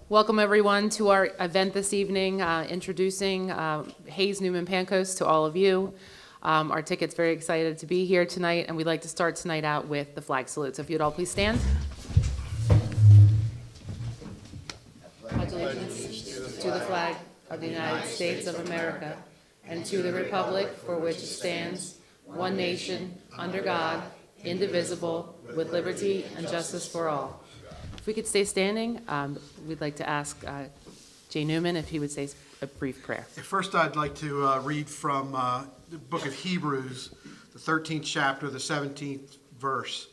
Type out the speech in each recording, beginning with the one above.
Welcome everyone to our event this evening, introducing Hayes Newman Pancoast to all of you. Our ticket's very excited to be here tonight, and we'd like to start tonight out with the flag salute. So if you'd all please stand. Pledge allegiance to the flag of the United States of America and to the republic for which it stands, one nation, under God, indivisible, with liberty and justice for all. If we could stay standing, we'd like to ask Jay Newman if he would say a brief prayer. First, I'd like to read from the book of Hebrews, the 13th chapter, the 17th verse.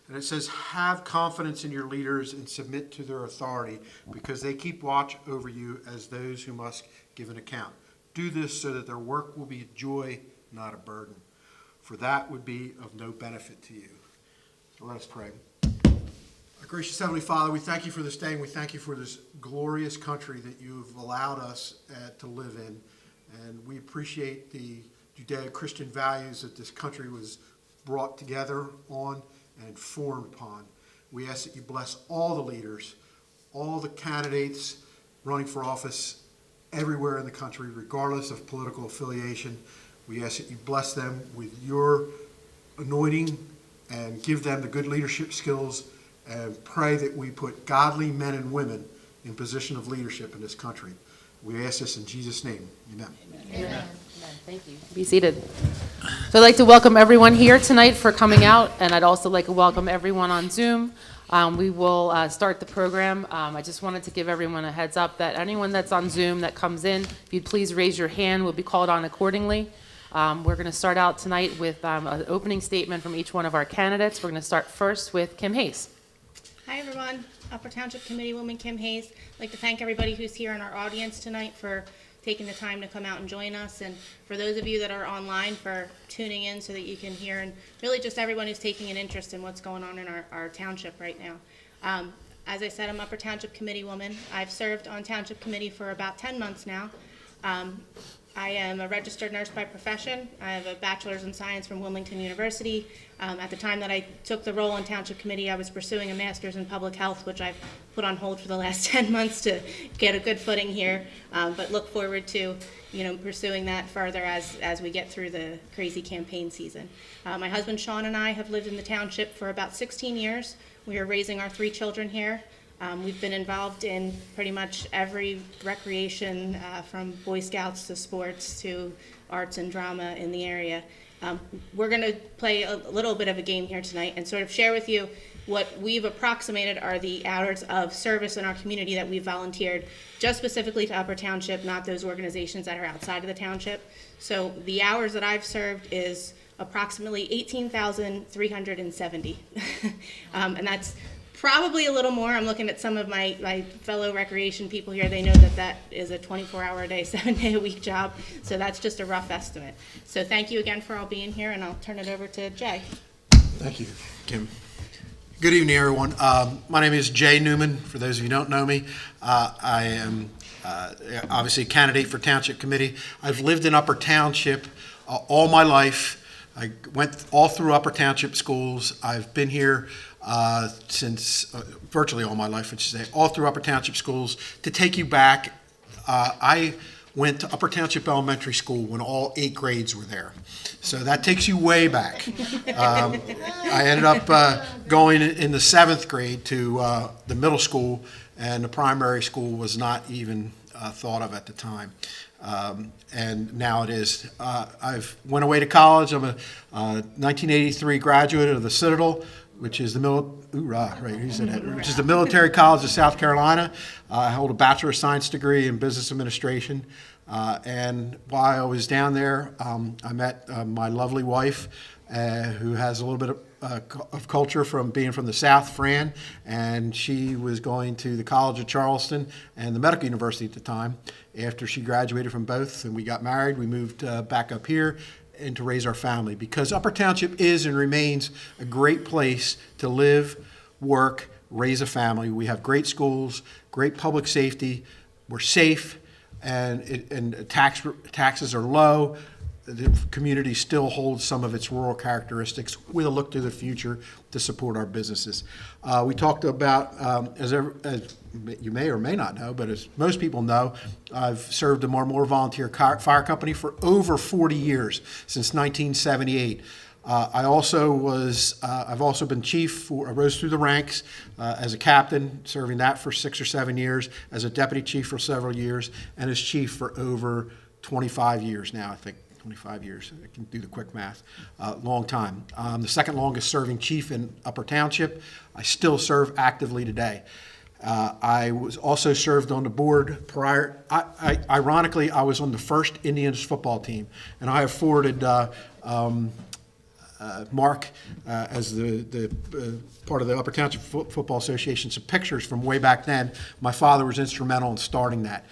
And it says, "Have confidence in your leaders and submit to their authority, because they keep watch over you as those who must give an account. Do this so that their work will be a joy, not a burden, for that would be of no benefit to you." So let us pray. Our gracious Heavenly Father, we thank you for this day, and we thank you for this glorious country that you've allowed us to live in. And we appreciate the Judeo-Christian values that this country was brought together on and formed upon. We ask that you bless all the leaders, all the candidates running for office everywhere in the country, regardless of political affiliation. We ask that you bless them with your anointing and give them the good leadership skills, and pray that we put godly men and women in position of leadership in this country. We ask this in Jesus' name. Amen. Amen. Amen. Thank you. Be seated. So I'd like to welcome everyone here tonight for coming out, and I'd also like to welcome everyone on Zoom. We will start the program. I just wanted to give everyone a heads up that anyone that's on Zoom that comes in, if you'd please raise your hand, we'll be called on accordingly. We're going to start out tonight with an opening statement from each one of our candidates. We're going to start first with Kim Hayes. Hi everyone, Upper Township Committee Woman Kim Hayes. I'd like to thank everybody who's here in our audience tonight for taking the time to come out and join us, and for those of you that are online for tuning in so that you can hear, and really just everyone who's taking an interest in what's going on in our township right now. As I said, I'm Upper Township Committee Woman. I've served on Township Committee for about 10 months now. I am a registered nurse by profession. I have a bachelor's in science from Wilmington University. At the time that I took the role on Township Committee, I was pursuing a master's in public health, which I've put on hold for the last 10 months to get a good footing here, but look forward to pursuing that further as we get through the crazy campaign season. My husband Sean and I have lived in the township for about 16 years. We are raising our 3 children here. We've been involved in pretty much every recreation, from Boy Scouts to sports to arts and drama in the area. We're going to play a little bit of a game here tonight and sort of share with you what we've approximated are the hours of service in our community that we've volunteered, just specifically to Upper Township, not those organizations that are outside of the township. So the hours that I've served is approximately 18,370. And that's probably a little more. I'm looking at some of my fellow recreation people here. They know that is a 24-hour-a-day, 7-day-a-week job. So that's just a rough estimate. So thank you again for all being here, and I'll turn it over to Jay. Thank you, Kim. Good evening, everyone. My name is Jay Newman. For those of you who don't know me, I am obviously a candidate for Township Committee. I've lived in Upper Township all my life. I went all through Upper Township schools. I've been here since virtually all my life, I should say, all through Upper Township schools. To take you back, I went to Upper Township Elementary School when all 8 grades were there. So that takes you way back. I ended up going in the 7th grade to the middle school, and the primary school was not even thought of at the time. And now it is. I've went away to college. I'm a 1983 graduate of the Citadel, which is the which is the Military College of South Carolina. I hold a Bachelor of Science degree in Business Administration. And while I was down there, I met my lovely wife, who has a little bit of culture from being from the South, Fran, and she was going to the College of Charleston and the Medical University at the time. After she graduated from both and we got married, we moved back up here and to raise our family, because Upper Township is and remains a great place to live, work, raise a family. We have great schools, great public safety, we're safe, and taxes are low. the community still holds some of its rural characteristics with a look to the future to support our businesses. We talked about, as you may or may not know, but as most people know, I've served a Marmora Volunteer Fire Company for over 40 years, since 1978. I've also been chief I rose through the ranks as a captain, serving that for 6 or 7 years, as a deputy chief for several years, and as chief for over 25 years now, I think. 25 years. I can do the quick math. Long time. I'm the second longest serving chief in Upper Township. I still serve actively today. I was also served on the board prior. Ironically, I was on the first Indians football team, and I have forwarded Mark, as the part of the Upper Township Football Association, some pictures from way back then. My father was instrumental in starting that.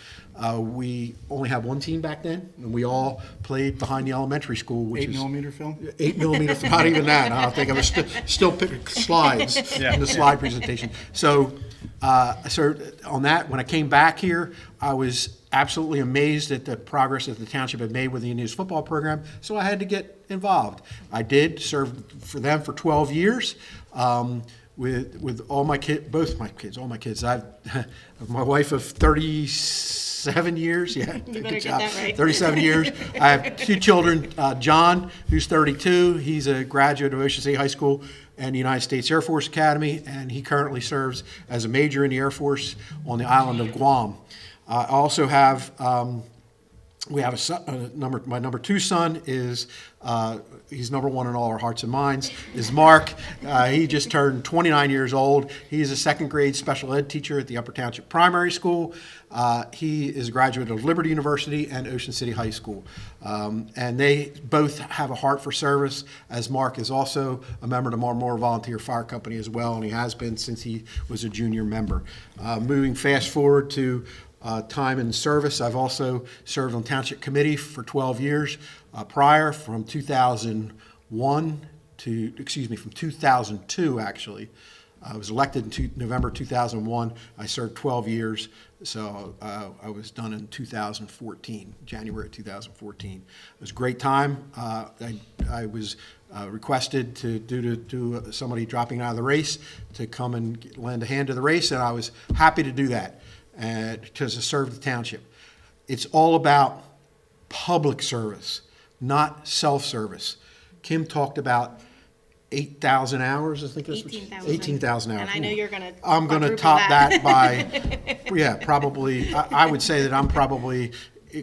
We only had one team back then, and we all played behind the elementary school, which 8mm film? 8mm, not even that. I don't think I was still picking slides in the slide presentation. So on that, when I came back here, I was absolutely amazed at the progress that the township had made with the Indians football program, so I had to get involved. I did serve for them for 12 years. With all my kids, all my kids. I've my wife of 37 years. Yeah, You better good get job. that right. 37 years. I have 2 children. John, who's 32. He's a graduate of Ocean City High School and the United States Air Force Academy, and he currently serves as a major in the Air Force on the island of Guam. I also have. We have a son, my number 2 son is, he's number 1 in all our hearts and minds, is Mark. He just turned 29 years old. He's a 2nd grade special ed teacher at the Upper Township Primary School. He is a graduate of Liberty University and Ocean City High School. And they both have a heart for service, as Mark is also a member of the Marmora Volunteer Fire Company as well, and he has been since he was a junior member. Moving fast forward to time in service, I've also served on Township Committee for 12 years prior, from 2002 actually. I was elected in November 2001. I served 12 years, so I was done in 2014, January 2014. It was a great time. I was requested due to somebody dropping out of the race, to come and lend a hand to the race, and I was happy to do that. Because I served the township. It's all about public service, not self-service. Kim talked about 8,000 hours, I think that's 18,000 hours. And I know you're going to I'm going to top that by, yeah, probably, I would say that I'm probably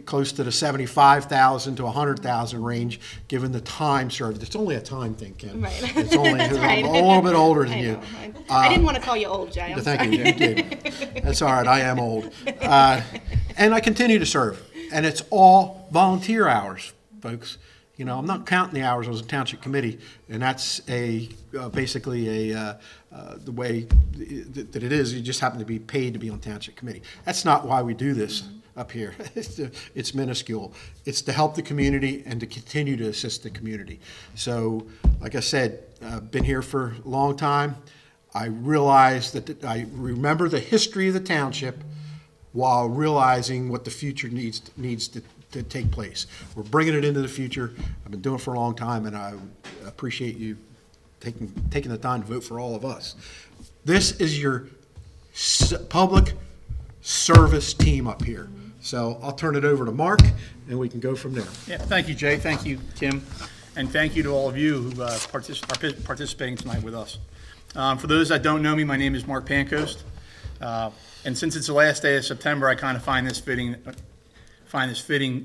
close to the 75,000 to 100,000 range, given the time served. It's only a time thing, Kim. Right. It's only, That's right. I'm a little bit older than I you. know. I didn't want to call you old, Jay. I'm Thank sorry. you, you did. That's all right, I am old. And I continue to serve, and it's all volunteer hours, folks. You know, I'm not counting the hours I was in Township Committee, and that's basically the way that it is. You just happen to be paid to be on Township Committee. That's not why we do this up here. It's minuscule. It's to help the community and to continue to assist the community. So, like I said, I've been here for a long time. I realize that I remember the history of the township while realizing what the future needs to take place. We're bringing it into the future. I've been doing it for a long time, and I appreciate you taking the time to vote for all of us. This is your public service team up here. So I'll turn it over to Mark, and we can go from there. Yeah, thank you, Jay. Thank you, Kim. And thank you to all of you who are participating tonight with us. For those that don't know me, my name is Mark Pancoast. And since it's the last day of September, I kind of find this fitting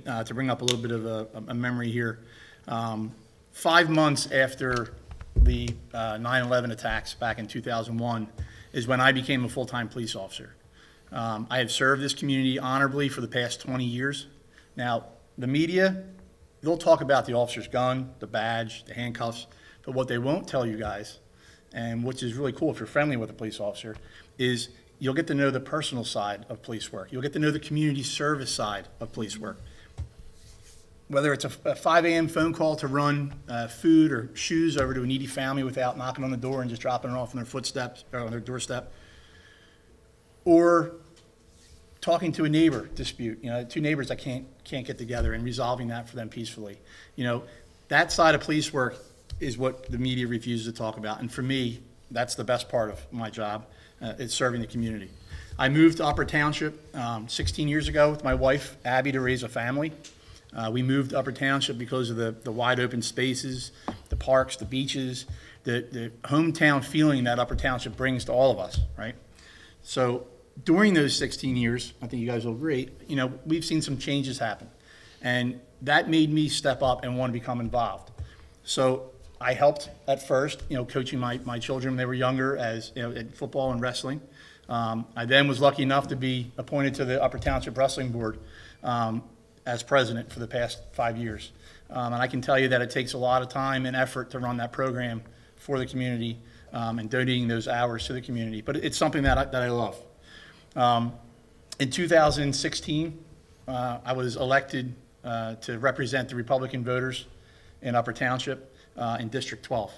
to bring up a little bit of a memory here. 5 months after the 9/11 attacks back in 2001 is when I became a full-time police officer. I have served this community honorably for the past 20 years. Now, the media, they'll talk about the officer's gun, the badge, the handcuffs, but what they won't tell you guys, and which is really cool if you're friendly with a police officer, is you'll get to know the personal side of police work. You'll get to know the community service side of police work. Whether it's a 5 a.m. phone call to run food or shoes over to a needy family without knocking on the door and just dropping it off on their footsteps or on their doorstep, or talking to a neighbor dispute, two neighbors that can't get together and resolving that for them peacefully. That side of police work is what the media refuses to talk about. And for me, that's the best part of my job, is serving the community. I moved to Upper Township 16 years ago with my wife, Abby, to raise a family. We moved to Upper Township because of the wide open spaces, the parks, the beaches, the hometown feeling that Upper Township brings to all of us, right? So during those 16 years, I think you guys will agree, we've seen some changes happen. And that made me step up and want to become involved. So I helped at first, coaching my children when they were younger as, in football and wrestling. I then was lucky enough to be appointed to the Upper Township Wrestling Board as president for the past 5 years. And I can tell you that it takes a lot of time and effort to run that program for the community and donating those hours to the community. But it's something that I love. In 2016, I was elected to represent the Republican voters in Upper Township in District 12.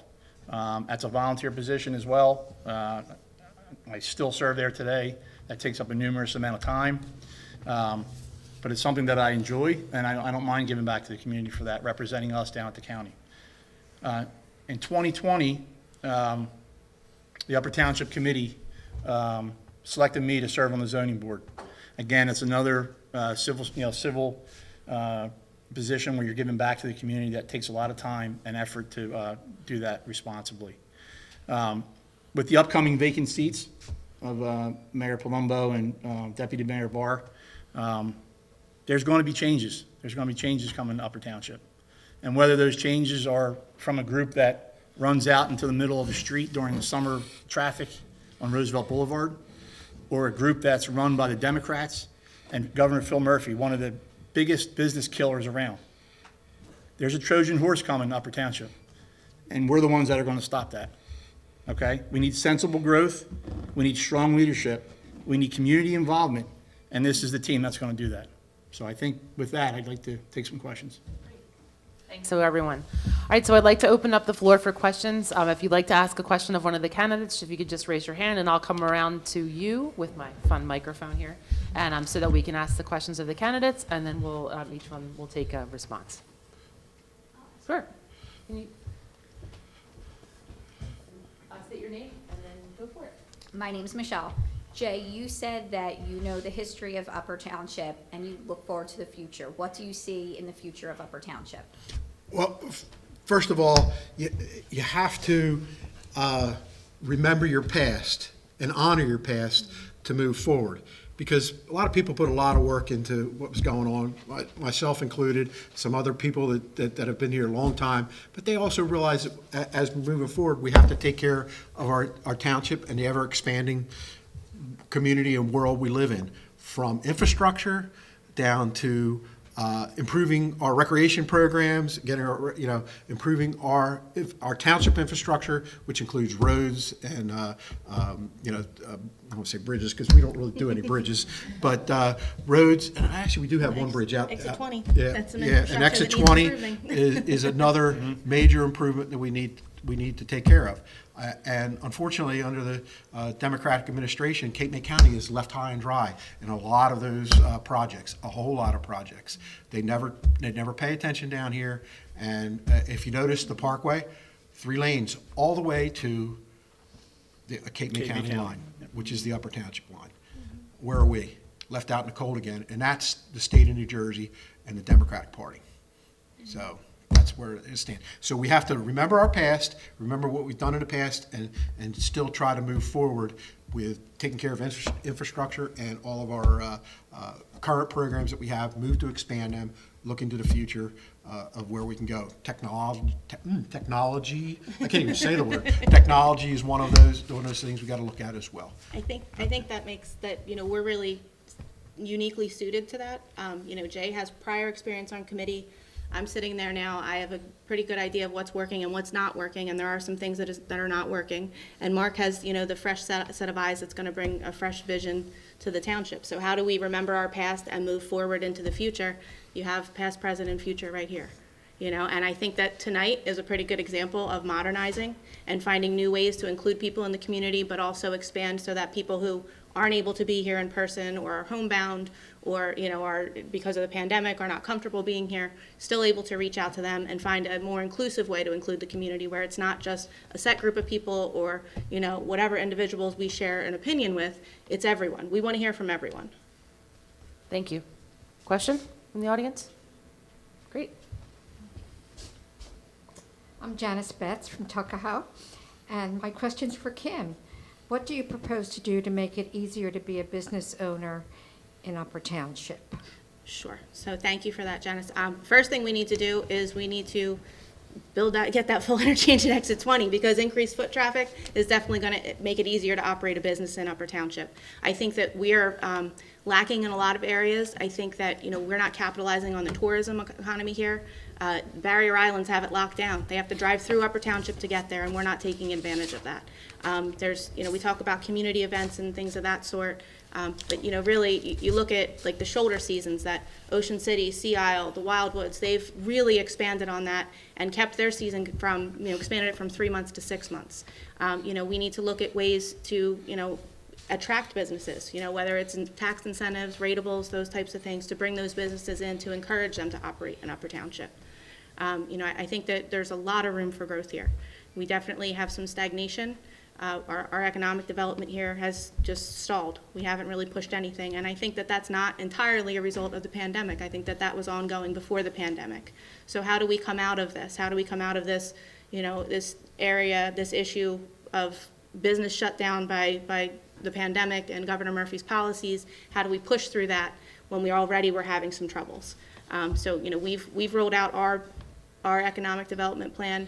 That's a volunteer position as well. I still serve there today. That takes up a numerous amount of time. But it's something that I enjoy, and I don't mind giving back to the community for that, representing us down at the county. In 2020, the Upper Township Committee selected me to serve on the zoning board. Again, it's another civil position where you're giving back to the community that takes a lot of time and effort to do that responsibly. With the upcoming vacant seats of Mayor Palumbo and Deputy Mayor Barr, there's going to be changes. There's going to be changes coming to Upper Township. And whether those changes are from a group that runs out into the middle of the street during the summer traffic on Roosevelt Boulevard, or a group that's run by the Democrats and Governor Phil Murphy, one of the biggest business killers around. There's a Trojan horse coming to Upper Township, and we're the ones that are going to stop that. Okay? We need sensible growth. We need strong leadership. We need community involvement, and this is the team that's going to do that. So I think with that, I'd like to take some questions. Thanks to everyone. All right, so I'd like to open up the floor for questions. If you'd like to ask a question of one of the candidates, if you could just raise your hand, and I'll come around to you with my fun microphone here, and so that we can ask the questions of the candidates, and then we'll each one will take a response. Sure. Can you state your name and then go for it? My name's Michelle. Jay, you said that you know the history of Upper Township and you look forward to the future. What do you see in the future of Upper Township? Well, first of all, you have to remember your past and honor your past to move forward. Because a lot of people put a lot of work into what was going on, myself included, some other people that have been here a long time, but they also realize that as we're moving forward, we have to take care of our township and the ever-expanding community and world we live in, from infrastructure down to improving our recreation programs, getting our, improving our township infrastructure, which includes roads and I don't say bridges because we don't really do any bridges, but roads. And actually, we do have one bridge out. Exit 20. Yeah, That's an yeah. And exit 20 is another major improvement that we need to take care of. And unfortunately, under the Democratic administration, Cape May County is left high and dry in a lot of those projects, a whole lot of projects. They never pay attention down here. And if you notice the Parkway, 3 lanes all the way to the Cape May County line, which is the Upper Township line. Where are we? Left out in the cold again. And that's the state of New Jersey and the Democratic Party. So that's where it stands. So we have to remember our past, remember what we've done in the past, and still try to move forward with taking care of infrastructure and all of our current programs that we have, move to expand them, look into the future of where we can go. Technology, I can't even say the word. Technology is one of those things we got to look at as well. I think that makes that, we're really uniquely suited to that. Jay has prior experience on committee. I'm sitting there now, I have a pretty good idea of what's working and what's not working, and there are some things that are not working. And Mark has, the fresh set of eyes that's gonna bring a fresh vision to the township. So how do we remember our past and move forward into the future? You have past, present, and future right here. And I think that tonight is a pretty good example of modernizing and finding new ways to include people in the community, but also expand so that people who aren't able to be here in person or are homebound or, are, because of the pandemic, are not comfortable being here, still able to reach out to them and find a more inclusive way to include the community where it's not just a set group of people or, whatever individuals we share an opinion with, it's everyone. We want to hear from everyone. Thank you. Question from the audience? Great. I'm Janice Betts from Tuckahoe, and my question's for Kim. What do you propose to do to make it easier to be a business owner in Upper Township? Sure. So thank you for that, Janice. First thing we need to do is we need to get that full interchange at exit 20 because increased foot traffic is definitely going to make it easier to operate a business in Upper Township. I think that we are lacking in a lot of areas. I think that, we're not capitalizing on the tourism economy here. Barrier Islands have it locked down. They have to drive through Upper Township to get there, and we're not taking advantage of that. We talk about community events and things of that sort, but, really, you look at, like, the shoulder seasons that Ocean City, Sea Isle, the Wildwoods, they've really expanded on that and kept their season from, expanded it from 3 months to 6 months. We need to look at ways to, attract businesses, whether it's in tax incentives, rateables, those types of things, to bring those businesses in to encourage them to operate in Upper Township. I think that there's a lot of room for growth here. We definitely have some stagnation. Our economic development here has just stalled. We haven't really pushed anything, and I think that that's not entirely a result of the pandemic. I think that that was ongoing before the pandemic. So how do we come out of this? How do we come out of this, this area, this issue of business shut down by the pandemic and Governor Murphy's policies? How do we push through that when we already were having some troubles? We've rolled out our economic development plan,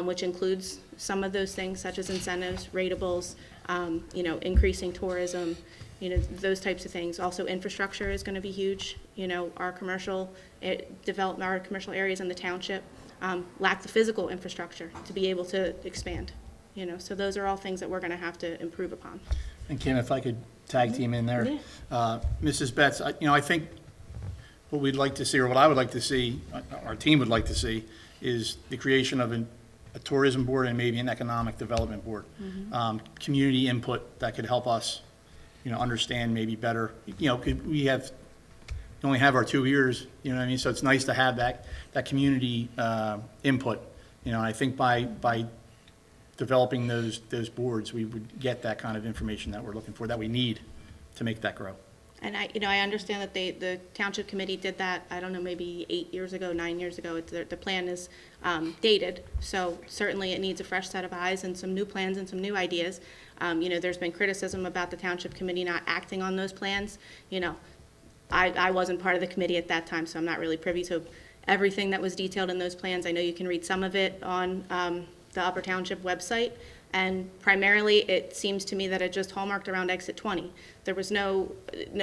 which includes some of those things such as incentives, rateables, increasing tourism, those types of things. Also, infrastructure is going to be huge. Our commercial our commercial areas in the township lack the physical infrastructure to be able to expand. So those are all things that we're going to have to improve upon. And Kim, if I could tag team in there. Mrs. Betts, I think what we'd like to see, or what I would like to see, our team would like to see, is the creation of a tourism board and maybe an economic development board. Community input that could help us, understand maybe better. We only have our 2 years, so it's nice to have that community input. I think by developing those boards, we would get that kind of information that we're looking for, that we need to make that grow. And I understand that the township committee did that, I don't know, maybe 8 years ago, 9 years ago. The plan is dated, so certainly it needs a fresh set of eyes and some new plans and some new ideas. There's been criticism about the township committee not acting on those plans. I wasn't part of the committee at that time, so I'm not really privy to everything that was detailed in those plans. I know you can read some of it on the Upper Township website, and primarily it seems to me that it just hallmarked around exit 20. There was no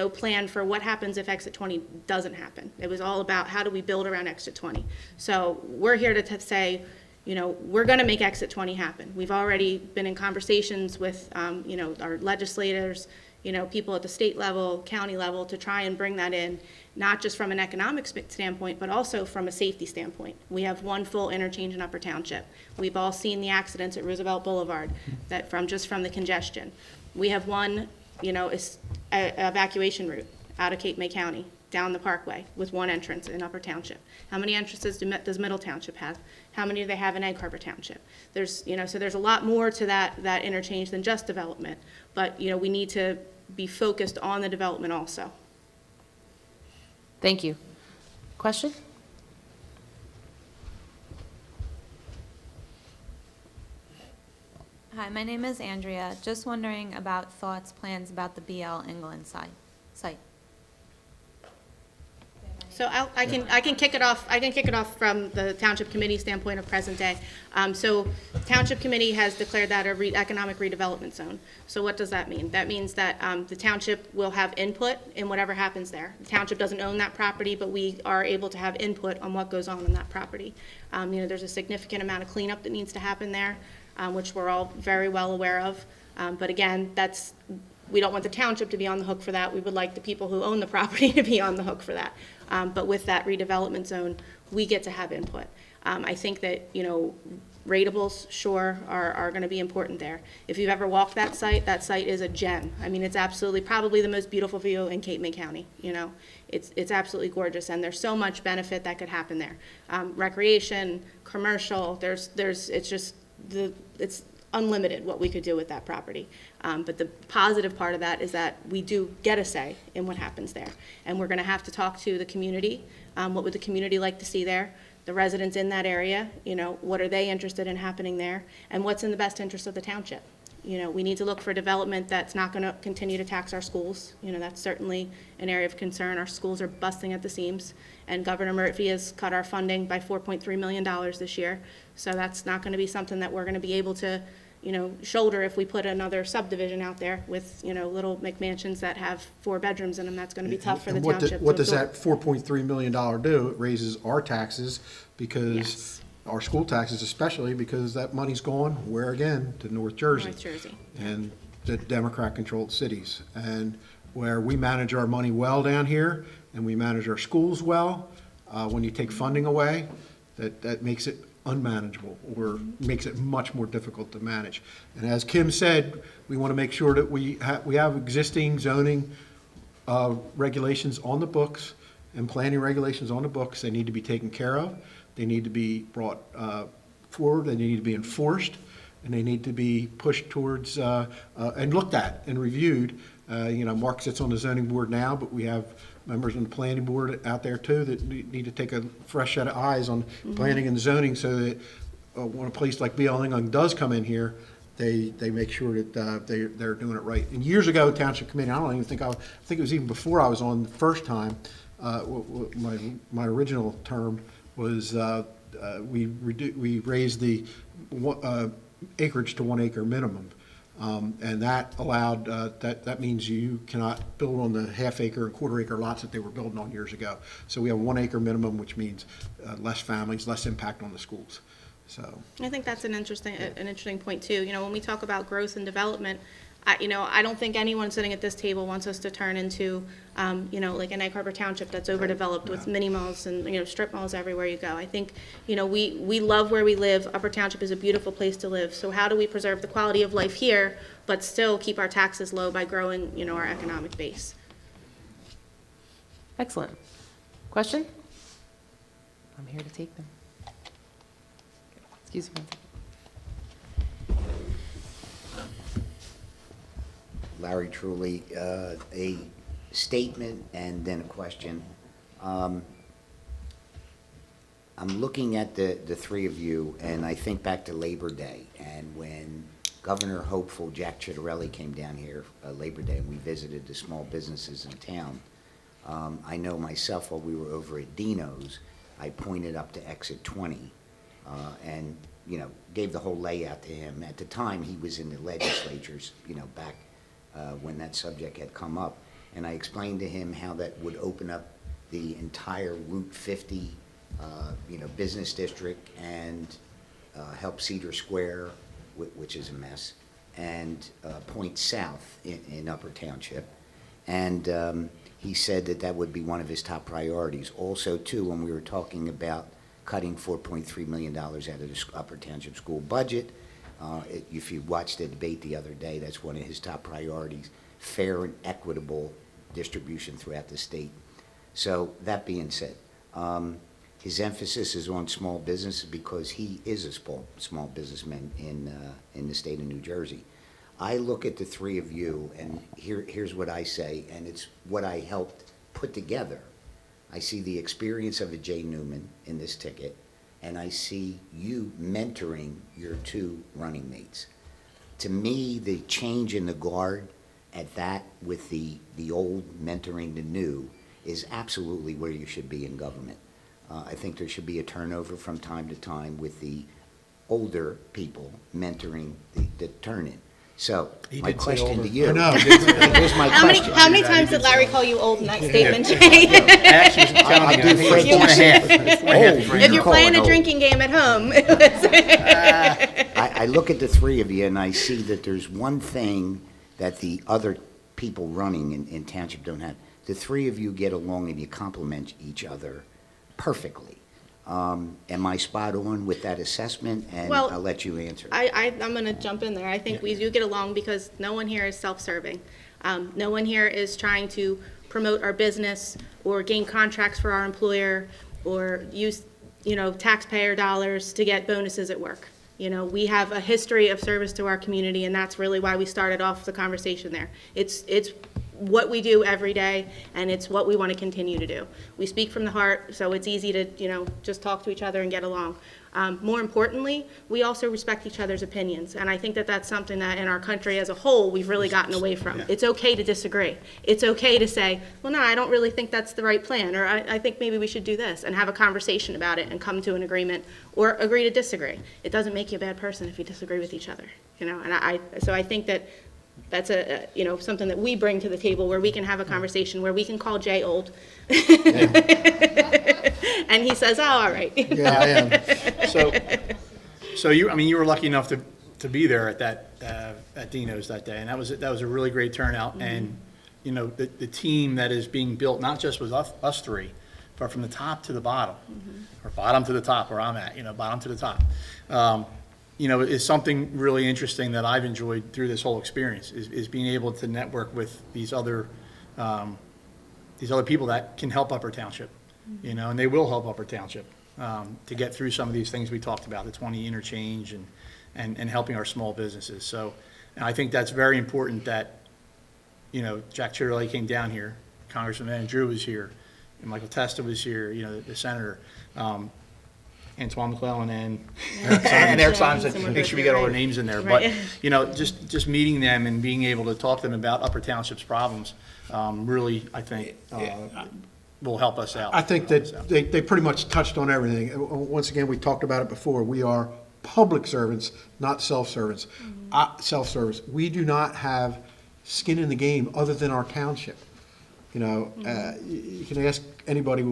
plan for what happens if exit 20 doesn't happen. It was all about how do we build around exit 20. So we're here to say, we're going to make exit 20 happen. We've already been in conversations with, our legislators, people at the state level, county level, to try and bring that in, not just from an economic standpoint, but also from a safety standpoint. We have one full interchange in Upper Township. We've all seen the accidents at Roosevelt Boulevard from the congestion. We have one, evacuation route out of Cape May County down the Parkway with one entrance in Upper Township. How many entrances does Middle Township have? How many do they have in Egg Harbor Township? There's, so there's a lot more to that interchange than just development. But, we need to be focused on the development also. Thank you. Question? Hi, my name is Andrea. Just wondering about thoughts, plans about the BL England site. So I can kick it off. I can kick it off from the Township Committee standpoint of present day. So Township Committee has declared that a economic redevelopment zone. So what does that mean? That means that the township will have input in whatever happens there. The township doesn't own that property, but we are able to have input on what goes on in that property. There's a significant amount of cleanup that needs to happen there, which we're all very well aware of. But again, we don't want the township to be on the hook for that. We would like the people who own the property to be on the hook for that. But with that redevelopment zone, we get to have input. I think that, Ratables, sure, are going to be important there. If you've ever walked that site is a gem. I mean, it's absolutely probably the most beautiful view in Cape May County, you know. It's absolutely gorgeous, and there's so much benefit that could happen there. Recreation, commercial, it's unlimited what we could do with that property. But the positive part of that is that we do get a say in what happens there. And we're going to have to talk to the community. What would the community like to see there? The residents in that area, you know, what are they interested in happening there? And what's in the best interest of the township? You know, we need to look for development that's not going to continue to tax our schools. You know, that's certainly an area of concern. Our schools are busting at the seams, and Governor Murphy has cut our funding by $4.3 million this year. So that's not going to be something that we're going to be able to, you know, shoulder if we put another subdivision out there with, you know, little McMansions that have 4 bedrooms in them. That's going to be tough for the And what township. what to does absorb. that $4.3 million do? It raises our taxes because, Yes. our school taxes especially, because that money's going, where again? To North Jersey. North Jersey. And the Democrat-controlled cities. And where we manage our money well down here, and we manage our schools well, when you take funding away, that makes it unmanageable, or makes it much more difficult to manage. And as Kim said, we want to make sure that we have existing zoning regulations on the books and planning regulations on the books. They need to be taken care of. They need to be brought forward. They need to be enforced, and they need to be pushed towards and looked at and reviewed. You know, Mark sits on the zoning board now, but we have members on the planning board out there too that need to take a fresh set of eyes on planning and zoning, so that when a place like BL England does come in here, they make sure that they're doing it right. And years ago, Township Committee, I think it was even before I was on the first time, my original term was we raised the acreage to 1 acre minimum. And that allowed, that means you cannot build on the half-acre and quarter-acre lots that they were building on years ago. So we have 1 acre minimum, which means less families, less impact on the schools. So I think that's an interesting point too. You know, when we talk about growth and development, I don't think anyone sitting at this table wants us to turn into, you know, like an Egg Harbor Township that's overdeveloped with mini malls and, you know, strip malls everywhere you go. I think, you know, we love where we live. Upper Township is a beautiful place to live. So how do we preserve the quality of life here, but still keep our taxes low by growing, you know, our economic base? Excellent. Question? I'm here to take them. Excuse me. Larry Truly, a statement and then a question. I'm looking at the three of you, and I think back to Labor Day, and when Governor Hopeful Jack Ciattarelli came down here Labor Day, and we visited the small businesses in town. I know myself, while we were over at Dino's, I pointed up to exit 20, and, you know, gave the whole layout to him. At the time, he was in the legislatures, you know, back when that subject had come up. And I explained to him how that would open up the entire Route 50, you know, business district, and help Cedar Square, which is a mess, and point south in Upper Township. And he said that that would be one of his top priorities. Also, too, when we were talking about cutting $4.3 million out of the Upper Township school budget, if you watched the debate the other day, that's one of his top priorities, fair and equitable distribution throughout the state. So that being said, his emphasis is on small businesses because he is a small businessman in the state of New Jersey. I look at the three of you, and here's what I say, and it's what I helped put together. I see the experience of a Jay Newman in this ticket, and I see you mentoring your two running mates. To me, the change in the guard at that with the old mentoring the new is absolutely where you should be in government. I think there should be a turnover from time to time with the older people mentoring the turn-in. So, my question to you. I know. Here's my question. How many times did Larry call you old in that statement, Jay? Actually, it's I'll counting, do I think it's 4.5. If you're call playing it a old. drinking game at home, I look at the three of you and I see that there's one thing that the other people running in Township don't have. The three of you get along and you complement each other perfectly. Am I spot on with that assessment? And Well, I'll let you answer. I'm going to jump in there. I think we do get along because no one here is self-serving. No one here is trying to promote our business or gain contracts for our employer or use, taxpayer dollars to get bonuses at work. We have a history of service to our community, and that's really why we started off the conversation there. It's what we do every day, and it's what we want to continue to do. We speak from the heart, so it's easy to, just talk to each other and get along. More importantly, we also respect each other's opinions, and I think that that's something that in our country as a whole, we've really gotten away from. It's okay to disagree. It's okay to say, well, no, I don't really think that's the right plan, or I think maybe we should do this, and have a conversation about it and come to an agreement, or agree to disagree. It doesn't make you a bad person if you disagree with each other, and so I think that that's something that we bring to the table where we can have a conversation where we can call Jay old. And he says, oh, all right. Yeah, I am. So you were lucky enough to be there at at Dino's that day, and that was a really great turnout. And the team that is being built, not just with us three, but from the top to the bottom, or bottom to the top, where I'm at, bottom to the top. Is something really interesting that I've enjoyed through this whole experience is being able to network with these other people that can help Upper Township, and they will help Upper Township to get through some of these things we talked about, the 20 interchange and helping our small businesses. So and I think that's very important that, Jack Chitterley came down here, Congressman Andrew was here, and Michael Testa was here, the senator. Antoine McClellan and Eric Simonson, make sure we get all their names in there. But, just meeting them and being able to talk to them about Upper Township's problems really, I think, will help us out. I think that they pretty much touched on everything. Once again, we talked about it before. We are public servants, not self-servants. Self-service. We do not have skin in the game other than our township. You can ask anybody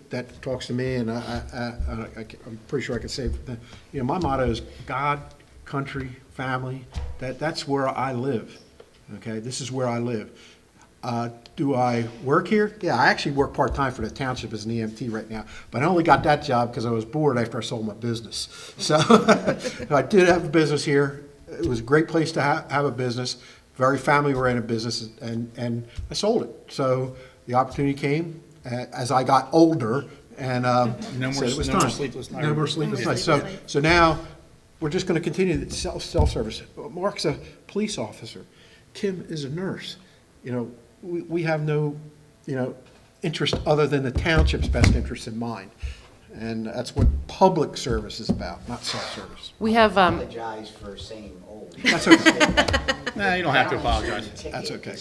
that talks to me, and I'm pretty sure I can say, my motto is God, country, family. That's where I live. Okay, this is where I live. Do I work here? Yeah, I actually work part-time for the township as an EMT right now, but I only got that job because I was bored after I sold my business. So I did have a business here. It was a great place to have a business. Very family-oriented business, and I sold it. So the opportunity came as I got older, and No more sleepless nights. No more sleepless nights. So now we're just going to continue the self-service. Mark's a police officer. Kim is a nurse. We have no, interest other than the township's best interest in mind. And that's what public service is about, not self-service. We have, I apologize for saying old. That's okay. Nah, you don't have to apologize. That's okay.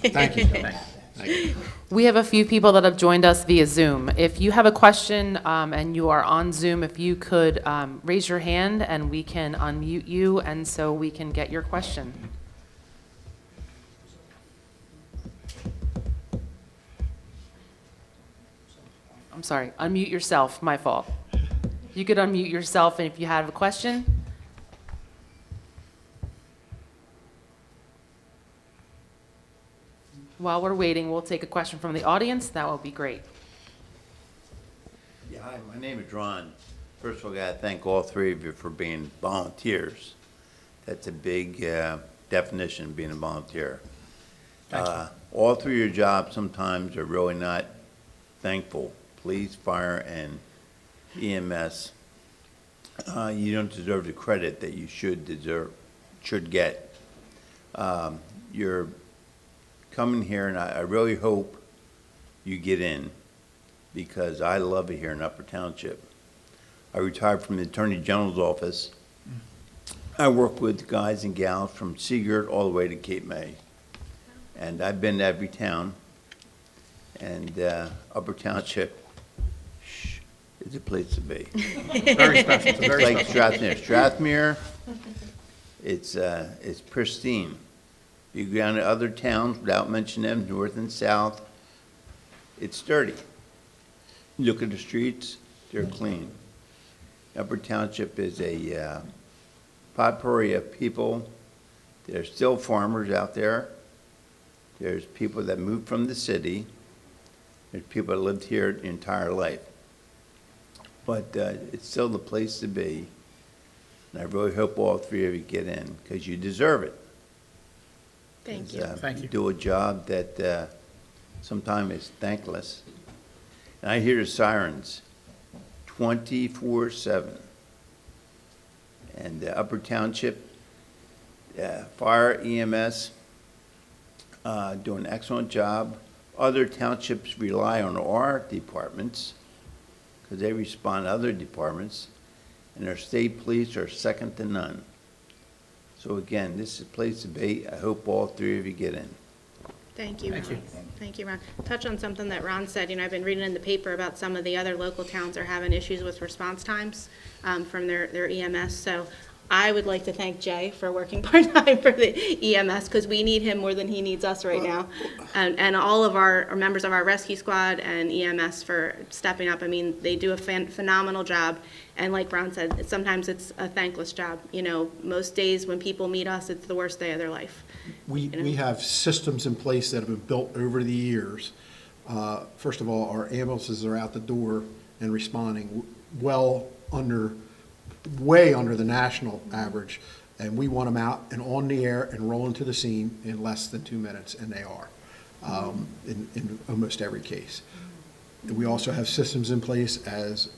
Thank you. we have a few people that have joined us via Zoom. If you have a question and you are on Zoom, if you could raise your hand and we can unmute you, and so we can get your question. I'm sorry, unmute yourself, my fault. You could unmute yourself, and if you have a question. While we're waiting, we'll take a question from the audience. That will be great. Yeah, hi, my name is Ron. First of all, I got to thank all three of you for being volunteers. That's a big definition of being a volunteer. All three of your jobs sometimes are really not thankful. Police, fire, and EMS. You don't deserve the credit that you should get. You're coming here, and I really hope you get in, because I love it here in Upper Township. I retired from the Attorney General's office. I work with guys and gals from Seagirt all the way to Cape May. And I've been to every town. And Upper Township is a place to be. Very special. It's very Like special. Strathmere, it's pristine. You go down to other towns, without mentioning them, north and south, it's dirty. You look at the streets, they're clean. Upper Township is a potpourri of people. There's still farmers out there. There's people that moved from the city. There's people that lived here their entire life. but it's still the place to be. And I really hope all three of you get in, because you deserve it. Thank 'Cause, you. Thank you. Do a job that sometimes is thankless. And I hear the sirens 24/7. And the Upper Township Fire EMS do an excellent job. Other townships rely on our departments because they respond to other departments, and our state police are second to none. So again, this is a place to be. I hope all three of you get in. Thank you, Thank Ron. you. Thank you, Ron. Touch on something that Ron said. I've been reading in the paper about some of the other local towns are having issues with response times from their EMS. So I would like to thank Jay for working part-time for the EMS, because we need him more than he needs us right now. And all of our members of our rescue squad and EMS for stepping up. I mean, they do a phenomenal job. And like Ron said, sometimes it's a thankless job. Most days when people meet us, it's the worst day of their life. We have systems in place that have been built over the years. First of all, our ambulances are out the door and responding way under the national average, and we want them out and on the air and roll into the scene in less than 2 minutes, and they are in almost every case. We also have systems in place, as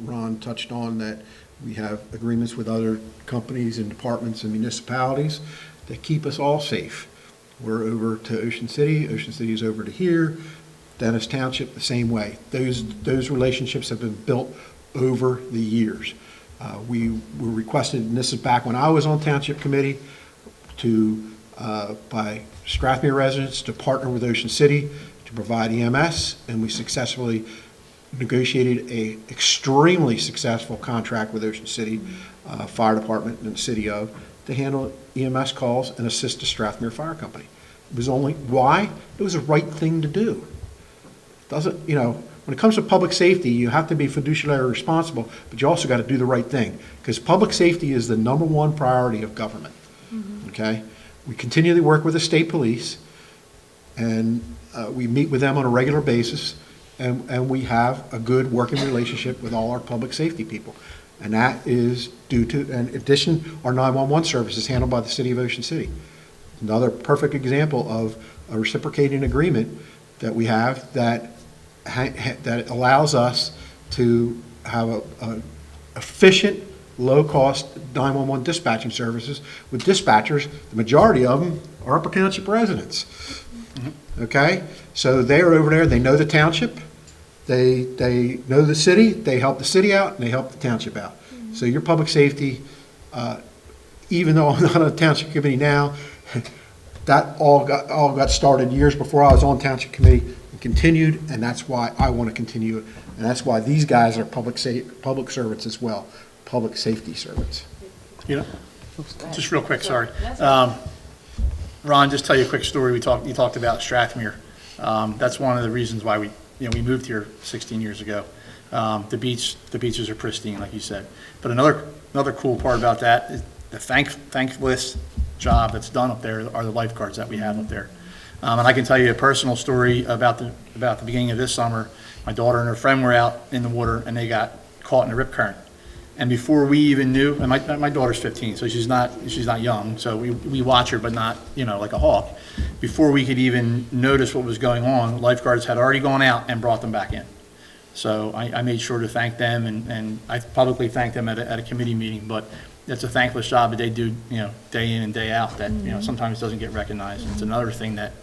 Ron touched on, that we have agreements with other companies and departments and municipalities that keep us all safe. We're over to Ocean City is over to here, Dennis Township the same way. Those relationships have been built over the years. We were requested, and this is back when I was on Township Committee, by Strathmere residents to partner with Ocean City to provide EMS, and we successfully negotiated a extremely successful contract with Ocean City Fire Department and the City of to handle EMS calls and assist the Strathmere Fire Company. It was only, why? It was the right thing to do. Doesn't, when it comes to public safety, you have to be fiduciarily responsible, but you also got to do the right thing, because public safety is the #1 priority of government. Okay? We continually work with the state police, and we meet with them on a regular basis, and we have a good working relationship with all our public safety people. And that is due to, in addition, our 911 service is handled by the City of Ocean City. Another perfect example of a reciprocating agreement that we have that allows us to have a efficient, low-cost 911 dispatching services with dispatchers. The majority of them are Upper Township residents. Okay? So they're over there, they know the township, they know the city, they help the city out, and they help the township out. So your public safety, even though I'm not on the township committee now, that all got started years before I was on township committee and continued, and that's why I want to continue it. And that's why these guys are public servants as well, public safety servants. Just real quick, sorry. Ron, just tell you a quick story. You talked about Strathmere. That's one of the reasons why we moved here 16 years ago. The beaches are pristine, like you said. But another cool part about that is the thankless job that's done up there are the lifeguards that we have up there. And I can tell you a personal story about the beginning of this summer. My daughter and her friend were out in the water, and they got caught in a rip current. And before we even knew, and my daughter's 15, so she's not young, so we watch her, but not like a hawk. Before we could even notice what was going on, lifeguards had already gone out and brought them back in. So I made sure to thank them, and I publicly thanked them at a committee meeting. But it's a thankless job that they do, day in and day out. That sometimes doesn't get recognized. It's another thing that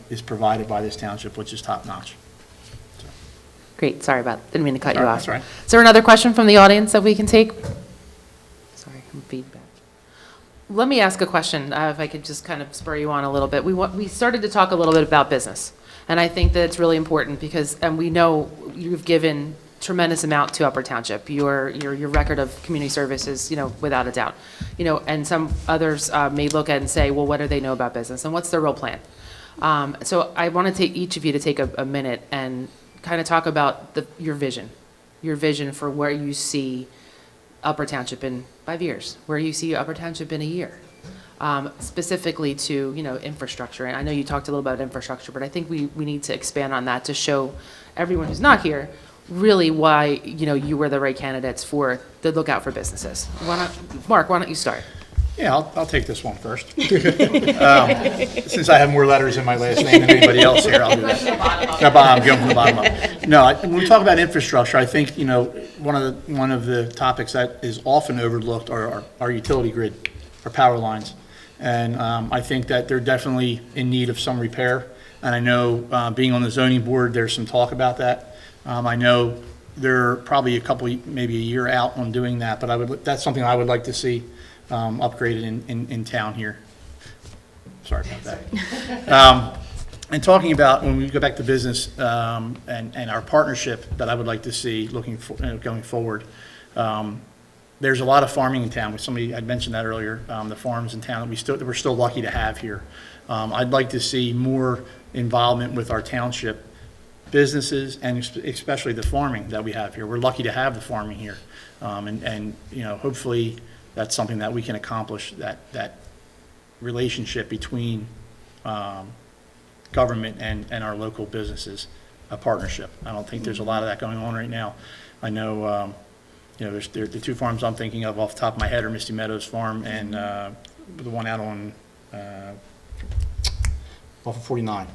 is provided by this township, which is top notch. Great, sorry didn't mean to cut you off. That's all right. Is there another question from the audience that we can take? Sorry, feedback. Let me ask a question, if I could just kind of spur you on a little bit. We started to talk a little bit about business, and I think that it's really important because, and we know you've given tremendous amount to Upper Township. Your record of community service is, without a doubt. And some others may look at and say, well, what do they know about business, and what's their real plan? So I want to take each of you to take a minute and kind of talk about your vision for where you see Upper Township in 5 years, where you see Upper Township in a year, specifically to infrastructure. And I know you talked a little about infrastructure, but I think we need to expand on that to show everyone who's not here really why, you were the right candidates for the Lookout for Businesses. Mark, why don't you start? Yeah, I'll take this one first. Since I have more letters in my last name than anybody else here, I'll do that. I'm going from the bottom up. No, when we talk about infrastructure, I think, one of the topics that is often overlooked are our utility grid, our power lines. And I think that they're definitely in need of some repair. And I know, being on the zoning board, there's some talk about that. I know they're probably maybe a year out on doing that, but that's something I would like to see upgraded in town here. Sorry about that. And talking about, when we go back to business and our partnership that I would like to see going forward, there's a lot of farming in town. Somebody had mentioned that earlier, the farms in town that we're still lucky to have here. I'd like to see more involvement with our township businesses and especially the farming that we have here. We're lucky to have the farming here. And hopefully that's something that we can accomplish, that relationship between government and our local businesses, a partnership. I don't think there's a lot of that going on right now. I know, there's the two farms I'm thinking of off the top of my head are Misty Meadows Farm and the one out on off of 49.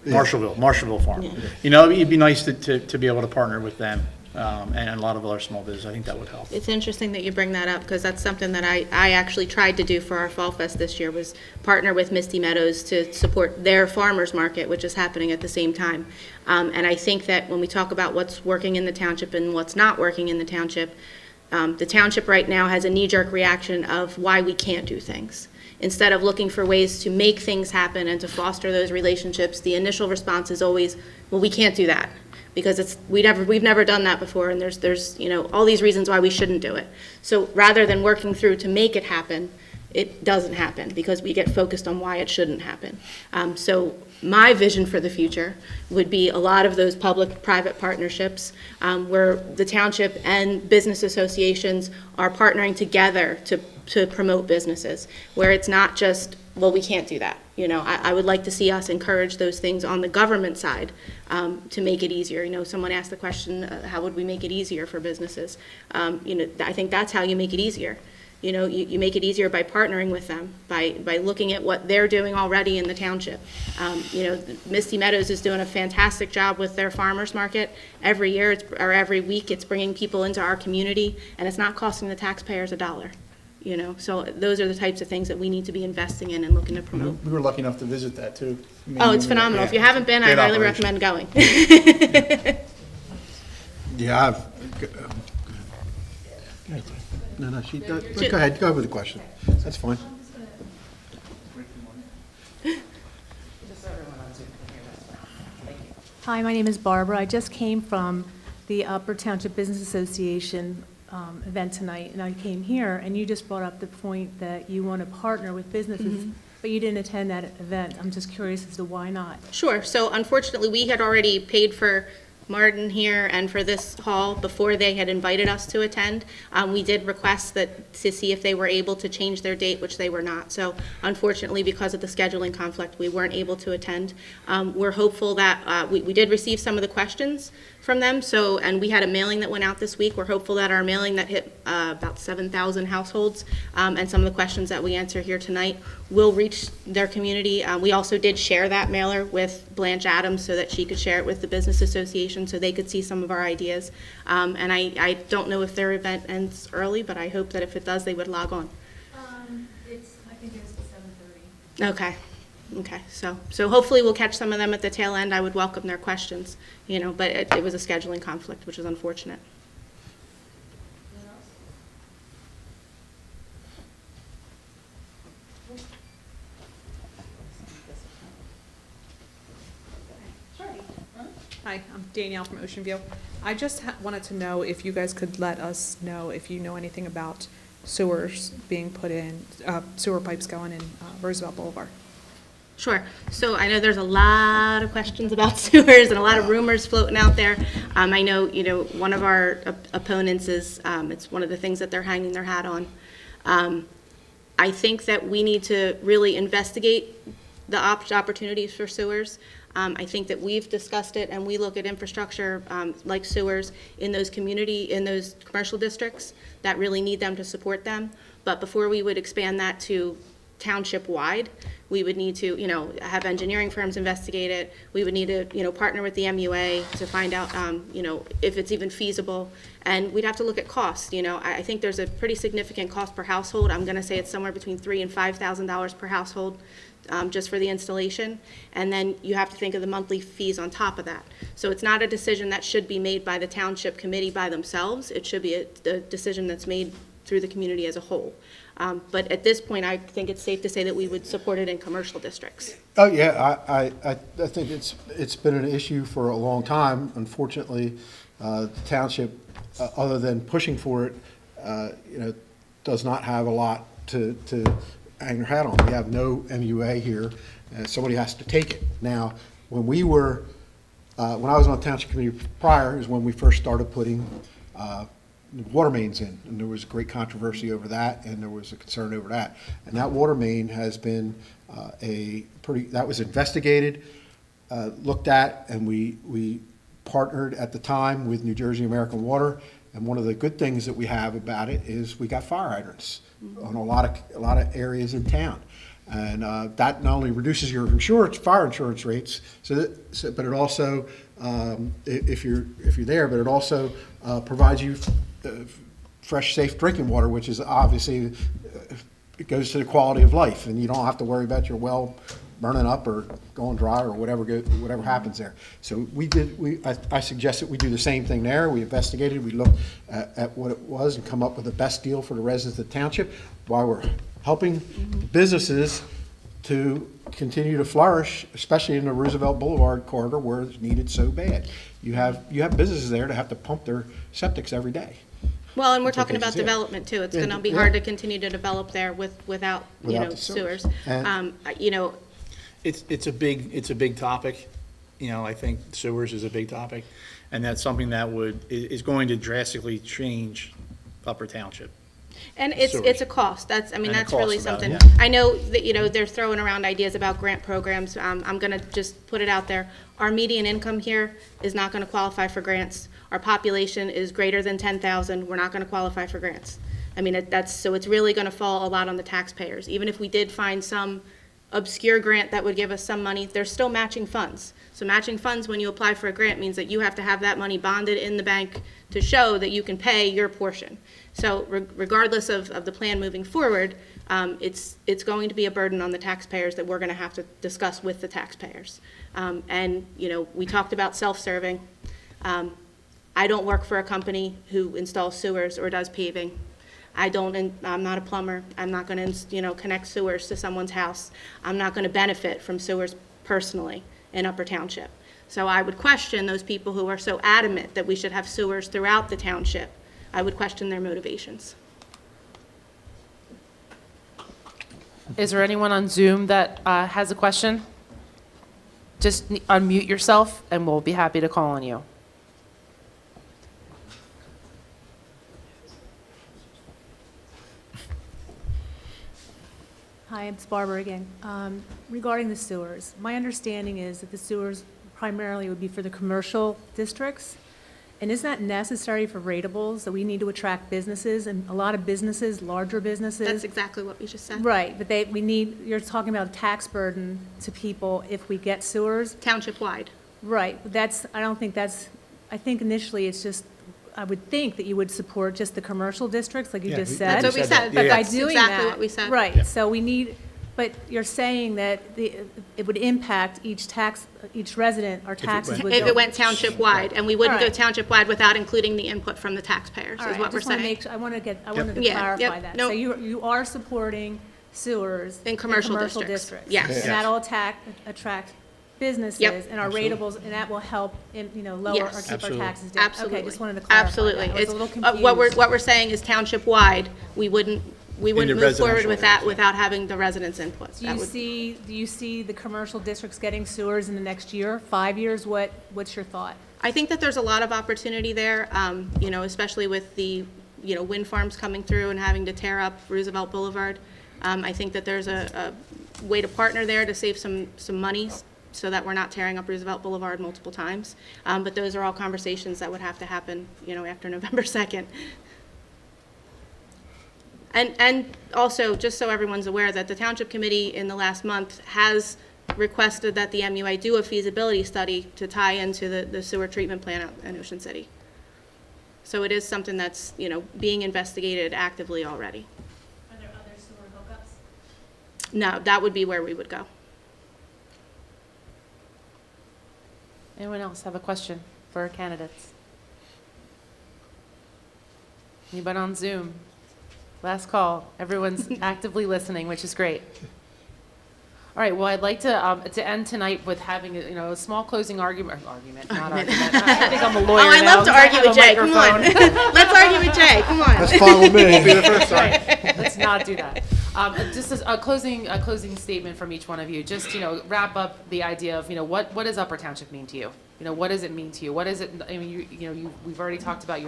Marshallville Farm. It'd be nice to be able to partner with them and a lot of other small businesses. I think that would help. It's interesting that you bring that up, because that's something that I actually tried to do for our Fall Fest this year, was partner with Misty Meadows to support their farmers market, which is happening at the same time. And I think that when we talk about what's working in the township and what's not working in the township right now has a knee-jerk reaction of why we can't do things. Instead of looking for ways to make things happen and to foster those relationships, the initial response is always, well, we can't do that, because we've never done that before, and there's all these reasons why we shouldn't do it. So rather than working through to make it happen, it doesn't happen because we get focused on why it shouldn't happen. So my vision for the future would be a lot of those public-private partnerships where the township and business associations are partnering together to promote businesses, where it's not just, well, we can't do that. I would like to see us encourage those things on the government side to make it easier. Someone asked the question, how would we make it easier for businesses? I think that's how you make it easier. You make it easier by partnering with them, by looking at what they're doing already in the township. Misty Meadows is doing a fantastic job with their farmers market. Every year or every week, it's bringing people into our community, and it's not costing the taxpayers a dollar. So those are the types of things that we need to be investing in and looking to promote. We were lucky enough to visit that too. Oh, it's phenomenal. If you haven't been, I highly recommend going. Yeah, no, go ahead, go with the question. That's fine. Hi, my name is Barbara. I just came from the Upper Township Business Association event tonight, and I came here, and you just brought up the point that you want to partner with businesses, but you didn't attend that event. I'm just curious as to why not. Sure. So unfortunately, we had already paid for Martin here and for this hall before they had invited us to attend. We did request to see if they were able to change their date, which they were not. So unfortunately, because of the scheduling conflict, we weren't able to attend. We're hopeful that we did receive some of the questions from them. And we had a mailing that went out this week. We're hopeful that our mailing that hit about 7,000 households and some of the questions that we answer here tonight will reach their community. We also did share that mailer with Blanche Adams so that she could share it with the Business Association so they could see some of our ideas. And I don't know if their event ends early, but I hope that if it does, they would log on. I think it's 7:30. Okay, so hopefully we'll catch some of them at the tail end. I would welcome their questions, but it was a scheduling conflict, which is unfortunate. Hi, I'm Danielle from Ocean View. I just wanted to know if you guys could let us know if you know anything about sewers being put in, sewer pipes going in Roosevelt Boulevard. Sure. So I know there's a lot of questions about sewers and a lot of rumors floating out there. I know, one of our opponents is, it's one of the things that they're hanging their hat on. I think that we need to really investigate the opportunities for sewers. I think that we've discussed it, and we look at infrastructure like sewers in those commercial districts that really need them to support them. But before we would expand that to township-wide, we would need to, have engineering firms investigate it. We would need to, partner with the MUA to find out, if it's even feasible. And we'd have to look at costs. I think there's a pretty significant cost per household. I'm going to say it's somewhere between $3,000 and $5,000 per household, just for the installation. And then you have to think of the monthly fees on top of that. So it's not a decision that should be made by the township committee by themselves. It should be a decision that's made through the community as a whole. But at this point, I think it's safe to say that we would support it in commercial districts. Oh, yeah, I think it's been an issue for a long time. Unfortunately, the township, other than pushing for it, does not have a lot to hang their hat on. We have no MUA here, and somebody has to take it. Now, when I was on the township committee prior, is when we first started putting water mains in, and there was great controversy over that, and there was a concern over that. And that water main has been that was investigated, looked at, and we partnered at the time with New Jersey American Water. And one of the good things that we have about it is we got fire hydrants on a lot of areas in town. And that not only reduces your fire insurance rates, but it also, if you're there, but it also provides you fresh, safe drinking water, which is obviously, it goes to the quality of life, and you don't have to worry about your well burning up or going dry or whatever happens there. So I suggest that we do the same thing there. We investigated, we looked at what it was and come up with the best deal for the residents of the township while we're helping businesses to continue to flourish, especially in the Roosevelt Boulevard corridor where it's needed so bad. You have businesses there that have to pump their septics every day. Well, and we're talking about development too. It's going to be hard to continue to develop there without the sewers. And- It's a big topic. I think sewers is a big topic, and that's something that is going to drastically change Upper Township. And it's a cost. That's really something. Yeah. I know that, they're throwing around ideas about grant programs. I'm going to just put it out there. Our median income here is not going to qualify for grants. Our population is greater than 10,000. We're not going to qualify for grants. So it's really going to fall a lot on the taxpayers. Even if we did find some obscure grant that would give us some money, there's still matching funds. So matching funds, when you apply for a grant, means that you have to have that money bonded in the bank to show that you can pay your portion. So regardless of the plan moving forward, it's going to be a burden on the taxpayers that we're going to have to discuss with the taxpayers. We talked about self-serving. I don't work for a company who installs sewers or does paving. I'm not a plumber. I'm not going to, connect sewers to someone's house. I'm not going to benefit from sewers personally in Upper Township. So I would question those people who are so adamant that we should have sewers throughout the township. I would question their motivations. Is there anyone on Zoom that has a question? Just unmute yourself, and we'll be happy to call on you. Hi, it's Barbara again. Regarding the sewers, my understanding is that the sewers primarily would be for the commercial districts. And is that necessary for ratables, that we need to attract businesses, and a lot of businesses, larger businesses? That's exactly what we just said. Right, but you're talking about a tax burden to people if we get sewers? Township-wide. Right, but I think initially it's just, I would think that you would support just the commercial districts, like you just said. That's what we said. But by That's doing that. exactly what we said. Right, so but you're saying that it would impact each resident, our taxes would go. If it went township-wide, and we wouldn't go All right. township-wide without including the input from the taxpayers, All is right, what we're saying. I wanted to Yeah, clarify yep, that. no. So you are supporting sewers In commercial districts, yes. And that'll attract businesses Yep. and our ratables, and that will help, lower or Yes. keep our taxes down. Absolutely. Okay, just wanted to clarify Absolutely. that. I was a little It's, confused. what we're saying is township-wide, we wouldn't move forward residential with that areas, yeah. without having the residents' input. Do you see the commercial districts getting sewers in the next year, 5 years? What's your thought? I think that there's a lot of opportunity there, especially with the, wind farms coming through and having to tear up Roosevelt Boulevard. I think that there's a way to partner there to save some money so that we're not tearing up Roosevelt Boulevard multiple times. But those are all conversations that would have to happen, after November 2nd. And also, just so everyone's aware, that the Township Committee in the last month has requested that the MUA do a feasibility study to tie into the sewer treatment plant out in Ocean City. So it is something that's, being investigated actively already. Are there other sewer hookups? No, that would be where we would go. Anyone else have a question for our candidates? Anybody on Zoom? Last call. Everyone's actively listening, which is great. All right, well, I'd like to end tonight with having a small closing argument, not argument. I think I'm a lawyer Oh, I now. love to I argue have with a Jay, come on. microphone. Let's argue with Jay, come on. That's fine with me. Right, let's not do that. Just as a closing statement from each one of you, just, wrap up the idea of, what does Upper Township mean to you? What does it mean to you? What is it, I mean, we've already talked about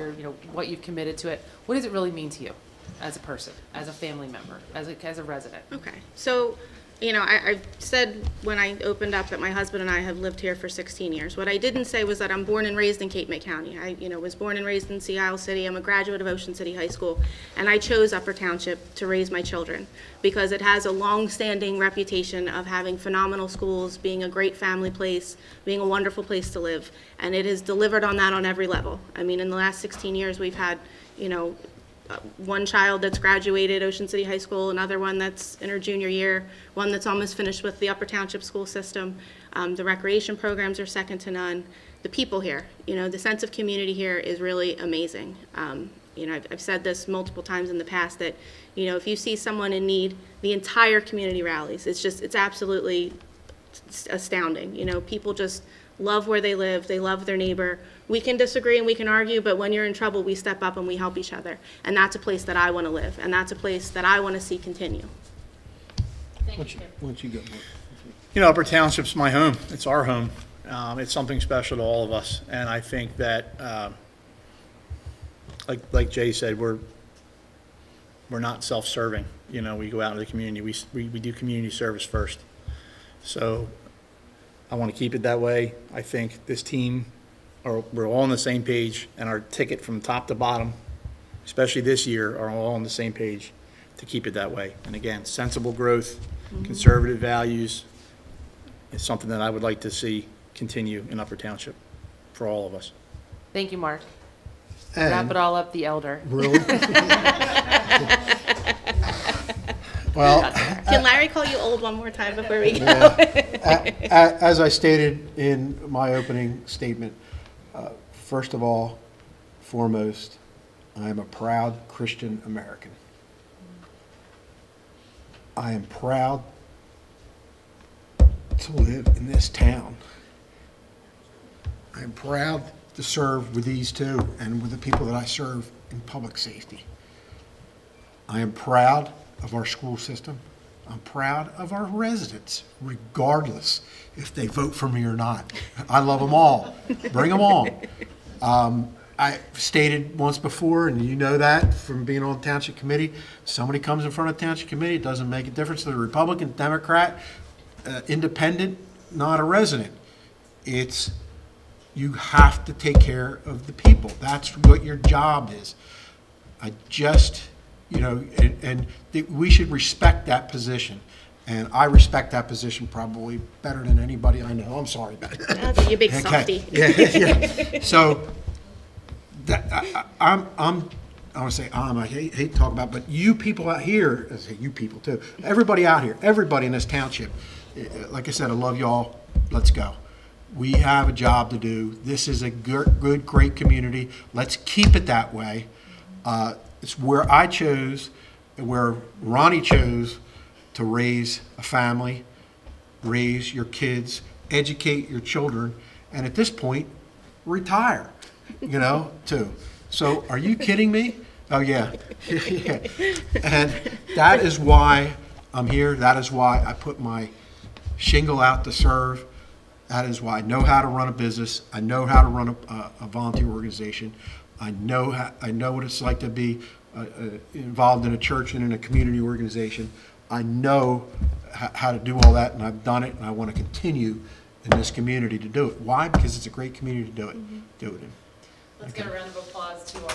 what you've committed to it. What does it really mean to you as a person, as a family member, as a resident? Okay, so, I said when I opened up that my husband and I have lived here for 16 years. What I didn't say was that I'm born and raised in Cape May County. I, was born and raised in Sea Isle City. I'm a graduate of Ocean City High School, and I chose Upper Township to raise my children because it has a long-standing reputation of having phenomenal schools, being a great family place, being a wonderful place to live, and it has delivered on that on every level. I mean, in the last 16 years, we've had, one child that's graduated Ocean City High School, another one that's in her junior year, one that's almost finished with the Upper Township school system. The recreation programs are second to none. The people here, the sense of community here is really amazing. I've said this multiple times in the past that, if you see someone in need, the entire community rallies. It's absolutely astounding. People just love where they live. They love their neighbor. We can disagree and we can argue, but when you're in trouble, we step up and we help each other. And that's a place that I want to live, and that's a place that I want to see continue. Once you go. Upper Township's my home. It's our home. It's something special to all of us. And I think that, like Jay said, we're not self-serving. We go out into the community. We do community service first. So I want to keep it that way. I think this team, we're all on the same page, and our ticket from top to bottom, especially this year, are all on the same page to keep it that way. And again, sensible growth, conservative values is something that I would like to see continue in Upper Township for all of us. Thank you, Mark. And Wrap it all up, the elder. really? Well, Can Larry call you old one more time before we go? as I stated in my opening statement, first of all, foremost, I am a proud Christian American. I am proud to live in this town. I am proud to serve with these two and with the people that I serve in public safety. I am proud of our school system. I'm proud of our residents, regardless if they vote for me or not. I love them all. Bring them on. I stated once before, and you know that from being on Township Committee, somebody comes in front of Township Committee, it doesn't make a difference to the Republican, Democrat, independent, not a resident. It's, you have to take care of the people. That's what your job is. I just, and we should respect that position. And I respect that position probably better than anybody I know. I'm sorry about that. You big Okay. softy. Yeah. So, I want to say I hate to talk about, but you people out here, I say you people too, everybody out here, everybody in this township, like I said, I love y'all, let's go. We have a job to do. This is a good, great community. Let's keep it that way. It's where I chose, where Ronnie chose to raise a family, raise your kids, educate your children, and at this point, retire. Too. So are you kidding me? Oh, yeah. Yeah. And that is why I'm here. That is why I put my shingle out to serve. That is why I know how to run a business. I know how to run a volunteer organization. I know what it's like to be involved in a church and in a community organization. I know how to do all that, and I've done it, and I want to continue in this community to do it. Why? Because it's a great community to do it in. Let's get a round of applause to all the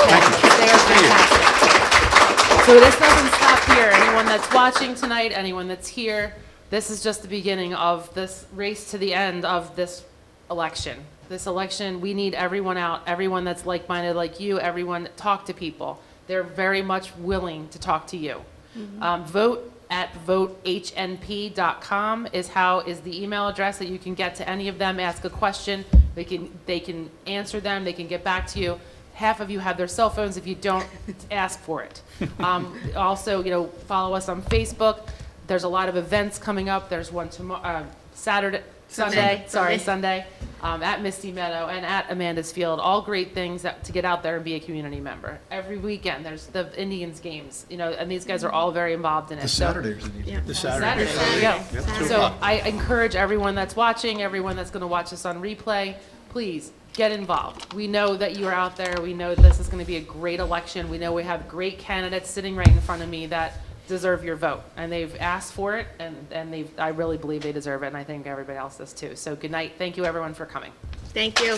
candidates. They are fantastic. So this doesn't stop here. Anyone that's watching tonight, anyone that's here, this is just the beginning of this race to the end of this election. This election, we need everyone out, everyone that's like-minded like you, everyone, talk to people. They're very much willing to talk to you. Vote at votehnp.com is the email address that you can get to any of them, ask a question. They can answer them, they can get back to you. Half of you have their cell phones. If you don't, ask for it. Also, follow us on Facebook. There's a lot of events coming up. There's one tomorrow, Sunday at Misty Meadow and at Amanda's Field. All great things to get out there and be a community member. Every weekend, there's the Indians games, and these guys are all very involved in it. The Saturdays. The Saturday. There you go. Yep, 2 So o'clock. I encourage everyone that's watching, everyone that's going to watch this on replay, please get involved. We know that you are out there. We know this is going to be a great election. We know we have great candidates sitting right in front of me that deserve your vote, and they've asked for it, and I really believe they deserve it, and I think everybody else does too. So good night. Thank you, everyone, for coming. Thank you.